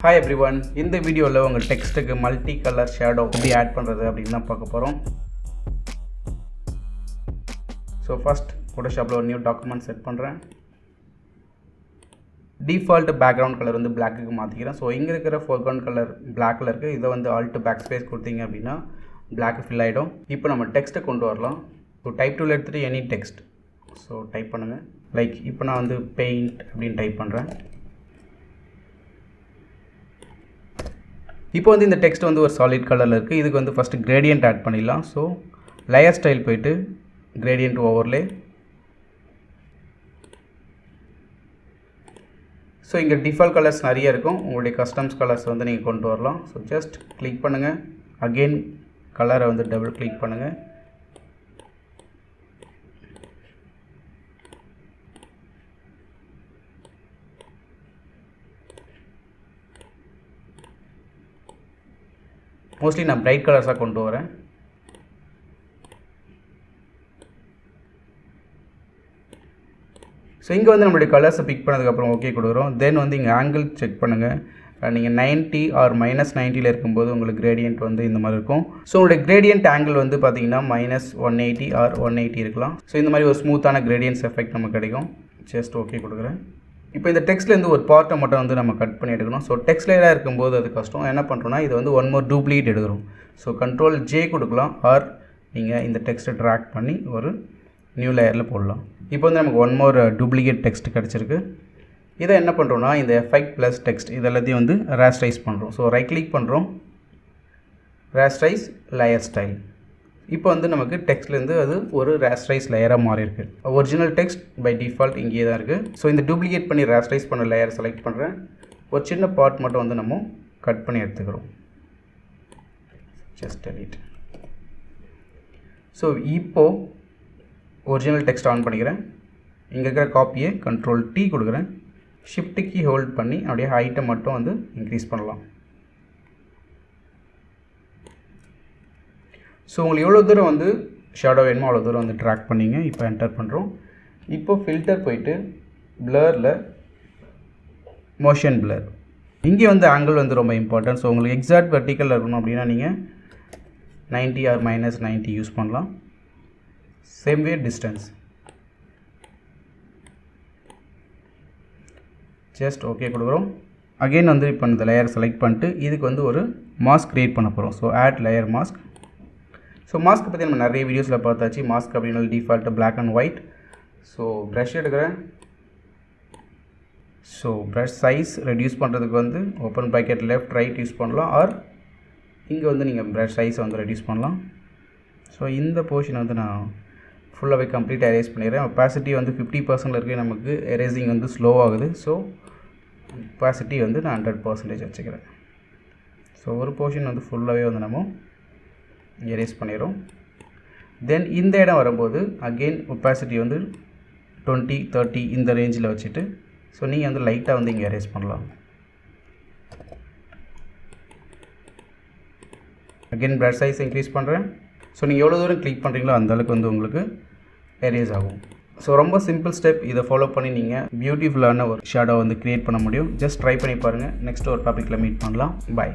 Hi everyone, இந்த வீடியோவில் உங்கள் டெக்ஸ்ட்டுக்கு மல்டி கலர் ஷேடோ எப்படி ஆட் பண்ணுறது அப்படின்னு தான் பார்க்க போகிறோம். ஸோ ஃபஸ்ட் ஃபோட்டோஷாப்பில் ஒரு நியூ டாக்குமெண்ட் செட் பண்ணுறேன். டிஃபால்ட் பேக்ரவுண்ட் கலர் வந்து பிளாக்குக்கு மாற்றிக்கிறேன். ஸோ இங்கே இருக்கிற ஃபோர்க்ரவுண்ட் கலர் பிளாக்கில் இருக்குது. இதை வந்து ஆல்ட் பேக் ஸ்பேஸ் கொடுத்தீங்க அப்படின்னா பிளாக் ஃபில் ஆகிடும். இப்போ நம்ம டெக்ஸ்ட்டை கொண்டு வரலாம். ஸோ டைப் டூல் எடுத்துகிட்டு எனி டெக்ஸ்ட் ஸோ டைப் பண்ணுங்கள். லைக் இப்போ நான் வந்து பெயிண்ட் அப்படின்னு டைப் பண்ணுறேன். இப்போ வந்து இந்த டெக்ஸ்ட் வந்து ஒரு சாலிட் கலரில் இருக்குது. இதுக்கு வந்து ஃபஸ்ட்டு கிரேடியன்ட் ஆட் பண்ணிடலாம். ஸோ லேயர் ஸ்டைல் போயிட்டு கிரேடியன்ட் ஓவர்லே. ஸோ இங்கே டிஃபால்ட் கலர்ஸ் நிறைய இருக்கும். உங்களுடைய கஸ்டம்ஸ் கலர்ஸ் வந்து நீங்கள் கொண்டு வரலாம். ஸோ ஜஸ்ட் கிளிக் பண்ணுங்கள். அகெயின் கலரை வந்து டபுள் கிளிக் பண்ணுங்கள். மோஸ்ட்லி நான் பிரைட் கலர்ஸாக கொண்டு வரேன். ஸோ இங்கே வந்து நம்மளுடைய கலர்ஸை பிக் பண்ணதுக்கப்புறம் ஓகே கொடுக்குறோம். தென் வந்து இங்கே ஆங்கிள் செக் பண்ணுங்கள். நீங்கள் 90 ஆர் -90 இருக்கும்போது உங்களுக்கு கிரேடியன்ட் வந்து இந்த மாதிரி இருக்கும். ஸோ உங்களுடைய கிரேடியன்ட் ஆங்கிள் வந்து பார்த்தீங்கன்னா -180 ஆர் 180 இருக்கலாம். ஸோ இந்த மாதிரி ஒரு ஸ்மூத்தான கிரேடியன்ஸ் எஃபெக்ட் நமக்கு கிடைக்கும். ஜஸ்ட் ஓகே கொடுக்குறேன். இப்போ இந்த டெக்ஸ்ட்லேருந்து ஒரு பார்ட்டை மட்டும் வந்து நம்ம கட் பண்ணி எடுக்கணும். ஸோ டெக்ஸ்ட் லேயராக இருக்கும்போது அது கஷ்டம். என்ன பண்ணுறோன்னா இது வந்து ஒன் மோர் டூப்ளிகேட் எடுக்கிறோம். ஸோ Ctrl+J கொடுக்கலாம். ஆர் நீங்கள் இந்த டெக்ஸ்ட்டை ட்ராக் பண்ணி ஒரு நியூ லேயரில் போடலாம். இப்போ வந்து நமக்கு ஒன் மோர் டூப்ளிகேட் டெக்ஸ்ட் கிடச்சிருக்கு. இதை என்ன பண்ணுறோன்னா இந்த எஃபெக்ட் ப்ளஸ் டெக்ஸ்ட் இதெல்லாத்தையும் வந்து ரேஸ்டைஸ் பண்ணுறோம். ஸோ ரைட் கிளிக் பண்ணுறோம், ரேஸ்டைஸ் லேயர் ஸ்டைல். இப்போ வந்து நமக்கு டெக்ஸ்ட்லேருந்து அது ஒரு ரேஸ்டைஸ் லேயராக மாறி இருக்குது. ஒரிஜினல் டெக்ஸ்ட் பை டிஃபால்ட் இங்கே தான் இருக்குது. ஸோ இந்த டூப்ளிகேட் பண்ணி ரேஸ்டைஸ் பண்ண லேயர் செலக்ட் பண்ணுறேன். ஒரு சின்ன பார்ட் மட்டும் வந்து நம்ம கட் பண்ணி எடுத்துக்கிறோம். Just delete. ஸோ இப்போது ஒரிஜினல் டெக்ஸ்ட் ஆன் பண்ணிக்கிறேன். இங்கே இருக்கிற காப்பியை Ctrl+T கொடுக்குறேன். ஷிஃப்ட் கீ ஹோல்ட் பண்ணி அப்படியே ஹைட்டை மட்டும் வந்து இன்க்ரீஸ் பண்ணலாம். ஸோ உங்களுக்கு எவ்வளோ தூரம் வந்து ஷேடோ வேணுமோ அவ்வளோ தூரம் வந்து ட்ராக் பண்ணிங்க. இப்போ என்டர் பண்ணுறோம். இப்போ ஃபில்டர் போயிட்டு பிளரில் மோஷன் பிளர். இங்கே வந்து ஆங்கிள் வந்து ரொம்ப இம்பார்ட்டன்ட். ஸோ உங்களுக்கு எக்ஸாக்ட் வெர்டிக்கலில் இருக்கணும் அப்படின்னா நீங்கள் 90 ஆர் -90 யூஸ் பண்ணலாம். Same way distance. Just okay கொடுக்குறோம். அகெயின் வந்து இப்போ இந்த லேயர் செலக்ட் பண்ணிட்டு இதுக்கு வந்து ஒரு மாஸ்க் க்ரியேட் பண்ண போகிறோம். So add layer mask. So mask பற்றி நம்ம நிறைய வீடியோஸில் பார்த்தாச்சு. மாஸ்க் அப்படின்னா default black and white. So brush எடுக்கிறேன். ஸோ ப்ரஷ் சைஸ் ரெடியூஸ் பண்ணுறதுக்கு வந்து open bracket left right use பண்ணலாம். ஆர் இங்கே வந்து நீங்கள் ப்ரஷ் சைஸை வந்து ரெடியூஸ் பண்ணலாம். ஸோ இந்த போர்ஷனை வந்து நான் ஃபுல்லாகவே கம்ப்ளீட்டாக எரேஸ் பண்ணிடுறேன். ஒப்பாசிட்டி வந்து 50% இருக்குது. நமக்கு எரேசிங் வந்து ஸ்லோ ஆகுது. ஸோ ஒப்பாசிட்டி வந்து நான் 100% வச்சுக்கிறேன். ஸோ ஒரு போர்ஷன் வந்து ஃபுல்லாகவே வந்து நம்ம எரேஸ் பண்ணிடுறோம். தென் இந்த இடம் வரும்போது அகெயின் ஒப்பாசிட்டி வந்து 20-30 இந்த ரேஞ்சில் வச்சுட்டு ஸோ நீங்கள் வந்து லைட்டாக வந்து இங்கே எரேஸ் பண்ணலாம். அகெயின் ப்ரஷ் சைஸ் இன்க்ரீஸ் பண்ணுறேன். ஸோ நீங்கள் எவ்வளோ தூரம் கிளிக் பண்ணுறீங்களோ அந்தளவுக்கு வந்து உங்களுக்கு எரேஸ் ஆகும். ஸோ ரொம்ப சிம்பிள் ஸ்டெப். இதை ஃபாலோ பண்ணி நீங்கள் பியூட்டிஃபுல்லான ஒரு ஷேடோ வந்து க்ரியேட் பண்ண முடியும். ஜஸ்ட் ட்ரை பண்ணி பாருங்கள். நெக்ஸ்ட் ஒரு டாப்பிக்கில் மீட் பண்ணலாம். பாய்.